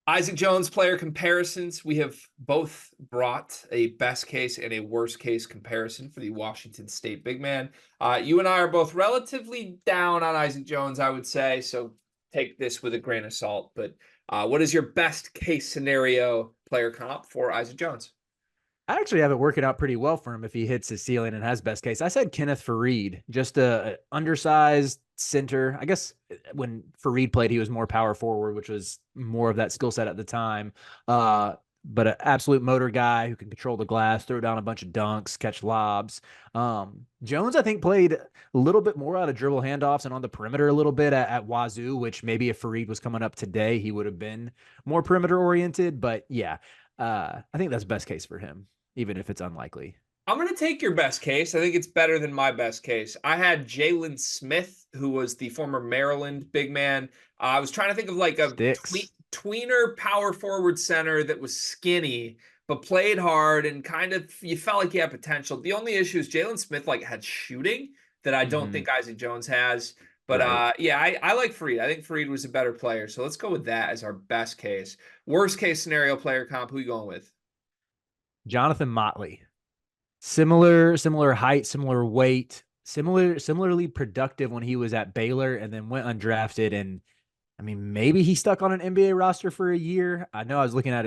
Isaac Jones player comparisons. We have both brought a best case and a worst case comparison for the Washington State big man. You and I are both relatively down on Isaac Jones, I would say. So take this with a grain of salt. But what is your best case scenario player comp for Isaac Jones? I actually have it working out pretty well for him if he hits his ceiling and has best case. I said Kenneth Fareed, just a undersized center. I guess when Fareed played, he was more power forward, which was more of that skill set at the time. But an absolute motor guy who can control the glass, throw down a bunch of dunks, catch lobs. Jones, I think, played a little bit more out of dribble handoffs and on the perimeter a little bit at Wazoo, which maybe if Fareed was coming up today, he would have been more perimeter oriented. But yeah, I think that's best case for him, even if it's unlikely. I'm going to take your best case. I think it's better than my best case. I had Jalen Smith, who was the former Maryland big man. I was trying to think of like a Sticks. tweener power forward center that was skinny but played hard and kind of you felt like he had potential. The only issue is Jalen Smith like had shooting that I don't Hmm. think Isaac Jones has. But Right. yeah, I like Fareed. I think Fareed was a better player. So let's go with that as our best case. Worst case scenario player comp, who you going with? Jonathan Motley. Similar height, similar weight, similarly productive when he was at Baylor and then went undrafted. And I mean, maybe he stuck on an NBA roster for a year. I know I was looking at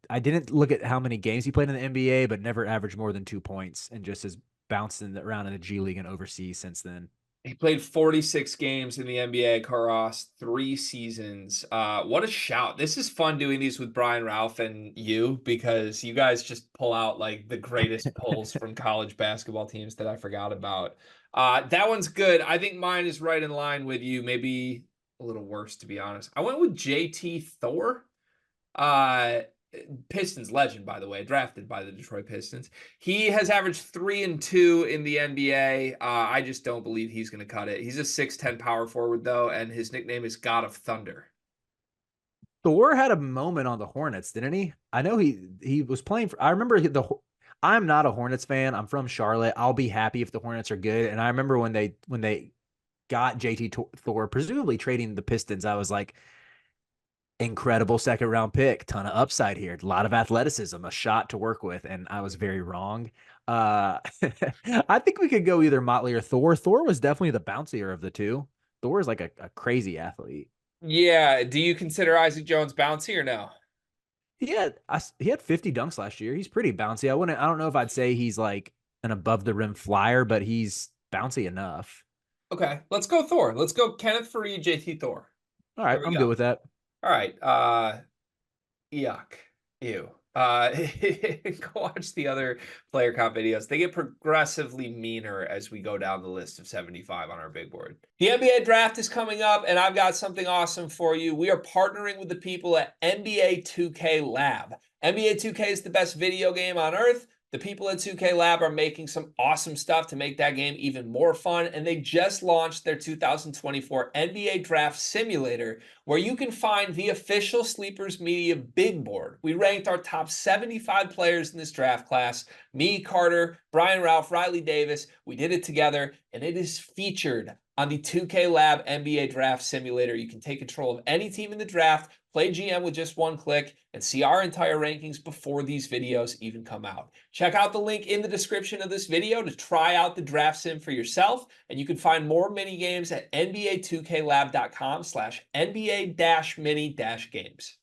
I didn't look at how many games he played in the NBA, but never averaged more than 2 points and just has bounced around in the G League and overseas since then. He played 46 games in the NBA, Karras, 3 seasons. What a shout. This is fun doing these with Brian Ralph and you because you guys just pull out like the greatest pulls from college basketball teams that I forgot about. That one's good. I think mine is right in line with you, maybe a little worse, to be honest. I went with JT Thor. Uh, Pistons legend, by the way, drafted by the Detroit Pistons. He has averaged 3 and 2 in the NBA. I just don't believe he's going to cut it. He's a 6'10" power forward, though, and his nickname is God of Thunder. Thor had a moment on the Hornets, didn't he? I know he was playing for. I remember I'm not a Hornets fan. I'm from Charlotte. I'll be happy if the Hornets are good. And I remember when they got JT Thor, presumably trading the Pistons. I was like, incredible second round pick, ton of upside here, a lot of athleticism, a shot to work with, and I was very wrong. Uh, I think we could go either Motley or Thor. Thor was definitely the bouncier of the two. Thor is like a crazy athlete. Yeah. Do you consider Isaac Jones bouncy or no? He had 50 dunks last year. He's pretty bouncy. I don't know if I'd say he's like an above the rim flyer, but he's bouncy enough. Okay. Let's go Thor. Let's go Kenneth Fareed, JT Thor. All right, There we I'm go. good with that. All right. Yuck. Ew. Go watch the other player comp videos. They get progressively meaner as we go down the list of 75 on our big board. The NBA draft is coming up, and I've got something awesome for you. We are partnering with the people at NBA 2K Lab. NBA 2K is the best video game on earth. The people at 2K Lab are making some awesome stuff to make that game even more fun, and they just launched their 2024 NBA Draft Simulator, where you can find the official Sleepers Media big board. We ranked our top 75 players in this draft class. Me, Carter, Brian Ralph, Riley Davis. We did it together, and it is featured on the 2K Lab NBA Draft Simulator. You can take control of any team in the draft, play GM with just one click, and see our entire rankings before these videos even come out. Check out the link in the description of this video to try out the draft sim for yourself, and you can find more mini games at nba2klab.com/NBA-mini-games.